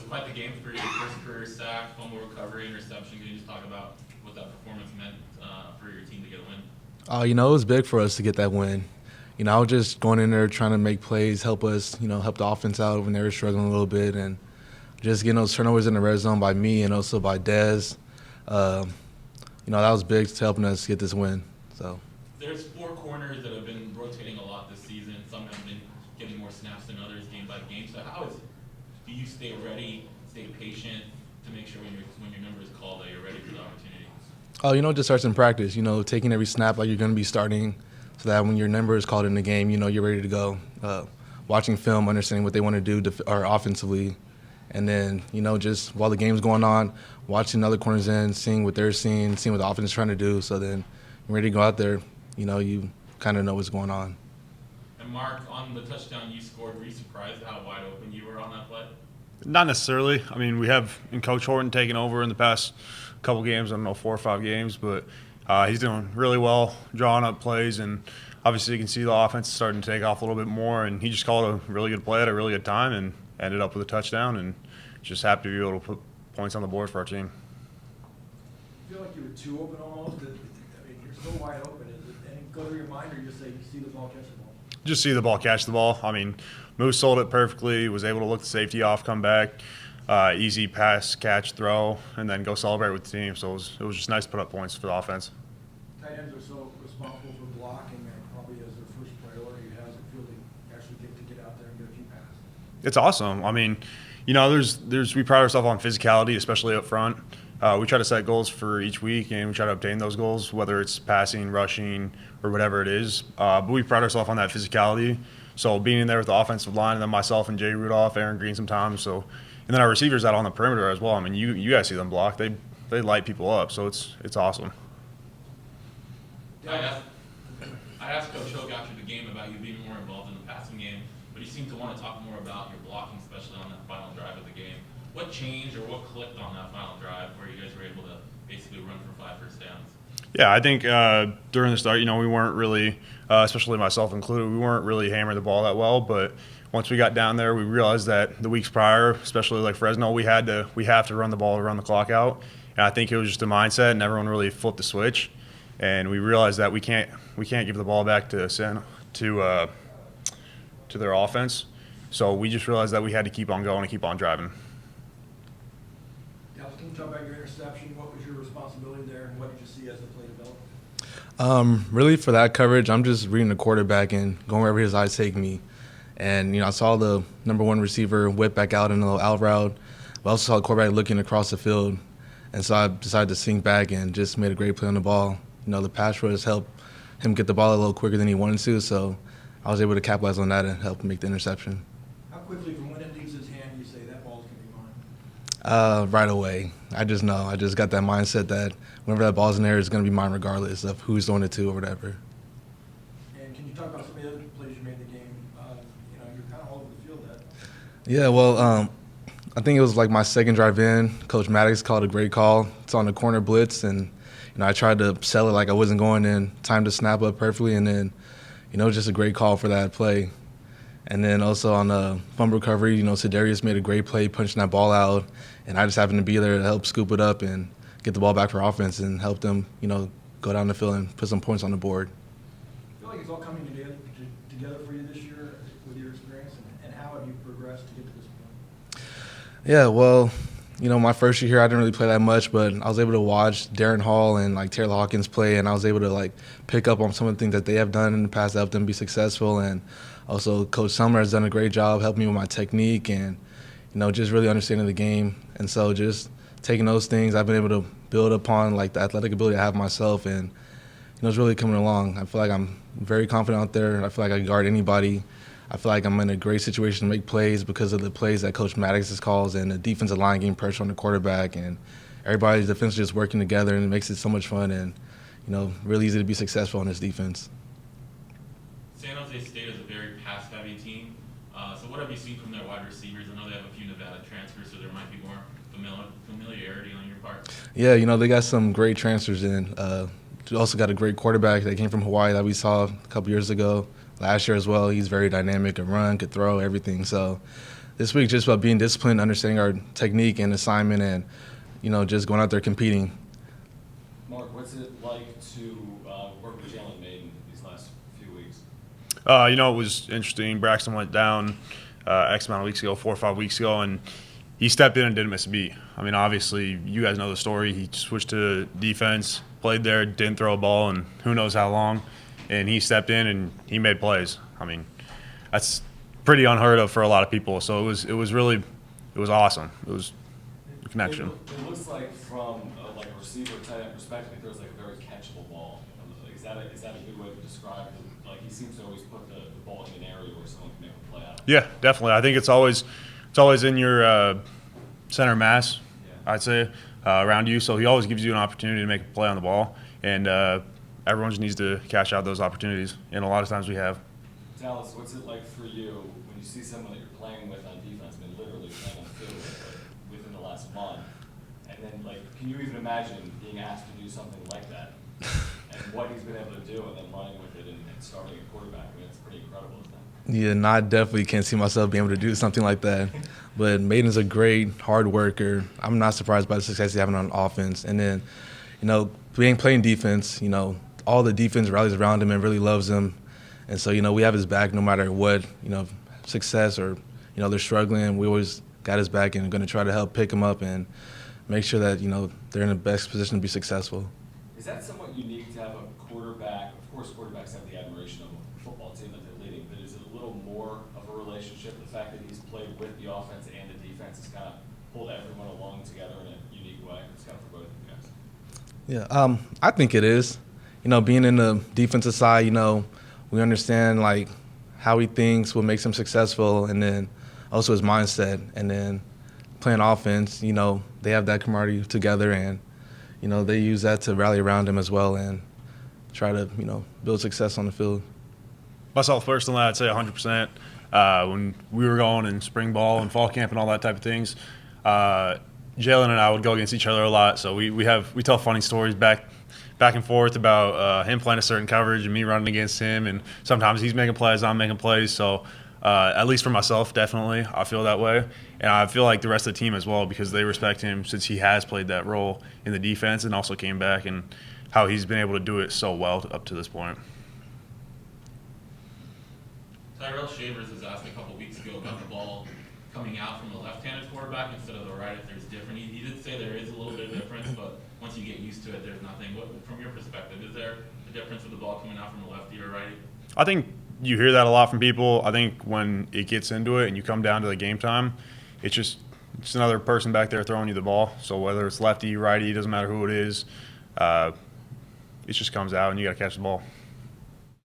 quite the game for your first career sack, fumble recovery, interception. Can you just talk about what that performance meant for your team to get a win? It was big for us to get that win. I was just going in there trying to make plays, help us, help the offense out when they were struggling a little bit, and just getting those turnovers in the red zone by me and also by Dez. That was big to helping us get this win. So. There's four corners that have been rotating a lot this season. Some have been getting more snaps than others game by game. So do you stay ready, stay patient to make sure when your number is called that you're ready for the opportunity? Just starts in practice. Taking every snap like you're going to be starting, so that when your number is called in the game, you're ready to go. Watching film, understanding what they want to do or offensively, and then just while the game's going on, watching the other corners in, seeing what they're seeing what the offense is trying to do. So then you're ready to go out there. You kind of know what's going on. And Mark, on the touchdown you scored, were you surprised how wide open you were on that play? Not necessarily. I mean, we have Coach Horton taken over in the past couple games, I don't know, 4 or 5 games, but he's doing really well drawing up plays, and obviously you can see the offense is starting to take off a little bit more, and he just called a really good play at a really good time and ended up with a touchdown, and just happy to be able to put points on the board for our team. I feel like you were too open almost. You're so wide open. Is it any go through your mind, or you just say you see the ball, catch the ball? Just see the ball, catch the ball. I mean, Moose sold it perfectly, was able to look the safety off, come back, easy pass, catch, throw, and then go celebrate with the team. So it was just nice to put up points for the offense. Tight ends are so responsible for blocking, and probably as their first priority, how does it feel to actually get out there and get a few passes? It's awesome. I mean, we pride ourselves on physicality, especially up front. We try to set goals for each week, and we try to obtain those goals, whether it's passing, rushing, or whatever it is. But we pride ourselves on that physicality. So being in there with the offensive line, and then myself and Jay Rudolph, Aaron Green sometimes. And then our receivers out on the perimeter as well. I mean, you guys see them block. They light people up. So it's awesome. I asked Coach Hogue after the game about you being more involved in the passing game, but you seem to want to talk more about your blocking, especially on that final drive of the game. What changed or what clicked on that final drive where you guys were able to basically run for 5 first downs? Yeah, I think during the start, we weren't really, especially myself included, we weren't really hammering the ball that well. But once we got down there, we realized that the weeks prior, especially like Fresno, we have to run the ball to run the clock out. And I think it was just a mindset, and everyone really flipped the switch. And we realized that we can't give the ball back to their offense. So we just realized that we had to keep on going and keep on driving. Can you talk about your interception? What was your responsibility there, and what did you see as the play developed? Really, for that coverage, I'm just reading the quarterback and going wherever his eyes take me. And, I saw the number 1 receiver whip back out in a little out route. But I also saw the quarterback looking across the field. And so I decided to sink back and just made a great play on the ball. The pass rush helped him get the ball a little quicker than he wanted to. So I was able to capitalize on that and help make the interception. How quickly from when it leaves his hand do you say that ball's going to be mine? Right away. I just know. I just got that mindset that whenever that ball's in there, it's going to be mine regardless of who's throwing it to or whatever. And can you talk about some of the other plays you made in the game? You're kind of all over the field. Yeah, well, I think it was like my second drive in. Coach Maddox called a great call. It's on the corner blitz, and I tried to sell it like I wasn't going in. Time to snap up perfectly, and then, just a great call for that play. And then also on the fumble recovery, Sdsu made a great play punching that ball out, and I just happened to be there to help scoop it up and get the ball back for offense and help them, go down the field and put some points on the board. I feel like it's all coming together for you this year with your experience, and how have you progressed to get to this point? Yeah, well, my first year here, I didn't really play that much, but I was able to watch Darren Hall and Taylor Hawkins play, and I was able to pick up on some of the things that they have done in the past to help them be successful. And also, Coach Summer has done a great job helping me with my technique and, just really understanding the game. And so just taking those things, I've been able to build upon the athletic ability I have myself, and it's really coming along. I feel like I'm very confident out there. I feel like I can guard anybody. I feel like I'm in a great situation to make plays because of the plays that Coach Maddox calls and the defensive line getting pressure on the quarterback, and everybody's defense just working together, and it makes it so much fun and, really easy to be successful on this defense. San Jose State is a very pass-heavy team. So what have you seen from their wide receivers? I know they have a few Nevada transfers, so there might be more familiarity on your part. Yeah, they got some great transfers in. also got a great quarterback that came from Hawaii that we saw a couple years ago, last year as well. He's very dynamic, could run, could throw, everything. So this week just about being disciplined, understanding our technique and assignment, and just going out there competing. Mark, what's it like to work with Jalen Maiden these last few weeks? It was interesting. Braxton went down X amount of weeks ago, 4 or 5 weeks ago, and he stepped in and didn't miss a beat. I mean, obviously, you guys know the story. He switched to defense, played there, didn't throw a ball, and who knows how long. And he stepped in and he made plays. I mean, that's pretty unheard of for a lot of people. So it was awesome. It was a connection. It looks like from a receiver tight end perspective, he throws like a very catchable ball. Is that a good way to describe it? Like he seems to always put the ball in an area where someone can make a play out. Yeah, definitely. I think it's always in your center mass, yeah. I'd say, around you. So he always gives you an opportunity to make a play on the ball, and everyone just needs to cash out those opportunities. And a lot of times we have. Dallas, what's it like for you when you see someone that you're playing with on defense, I mean, literally playing on the field within the last month, and then can you even imagine being asked to do something like that, and what he's been able to do, and then running with it and starting a quarterback? I mean, it's pretty incredible, isn't it? Yeah, no, I definitely can't see myself being able to do something like that. But Maiden's a great hard worker. I'm not surprised by the success he's having on offense. And then, playing defense, all the defense rallies around him and really loves him. And so, we have his back no matter what, success or, they're struggling. We always got his back and are going to try to help pick him up and make sure that, they're in the best position to be successful. Is that somewhat unique to have a quarterback? Of course, quarterbacks have the admiration of a football team that they're leading, but is it a little more of a relationship? The fact that he's played with the offense and the defense has kind of pulled everyone along together in a unique way. It's kind of for both of you guys. Yeah, I think it is. Being in the defensive side, we understand how he thinks, what makes him successful, and then also his mindset. And then playing offense, they have that camaraderie together, and they use that to rally around him as well and try to build success on the field. Myself personally, I'd say 100%. When we were going in spring ball and fall camp and all that type of things, Jalen and I would go against each other a lot. So we tell funny stories back and forth about him playing a certain coverage and me running against him. And sometimes he's making plays, I'm making plays. So at least for myself, definitely, I feel that way. And I feel like the rest of the team as well, because they respect him since he has played that role in the defense and also came back, and how he's been able to do it so well up to this point. Tyrell Shavers was asked a couple weeks ago about the ball coming out from the left-handed quarterback instead of the right, if there's different. He did say there is a little bit of difference, but once you get used to it, there's nothing. From your perspective, is there a difference with the ball coming out from the lefty or righty? I think you hear that a lot from people. I think when it gets into it and you come down to the game time, it's another person back there throwing you the ball. So whether it's lefty, righty, doesn't matter who it is, it just comes out and you got to catch the ball.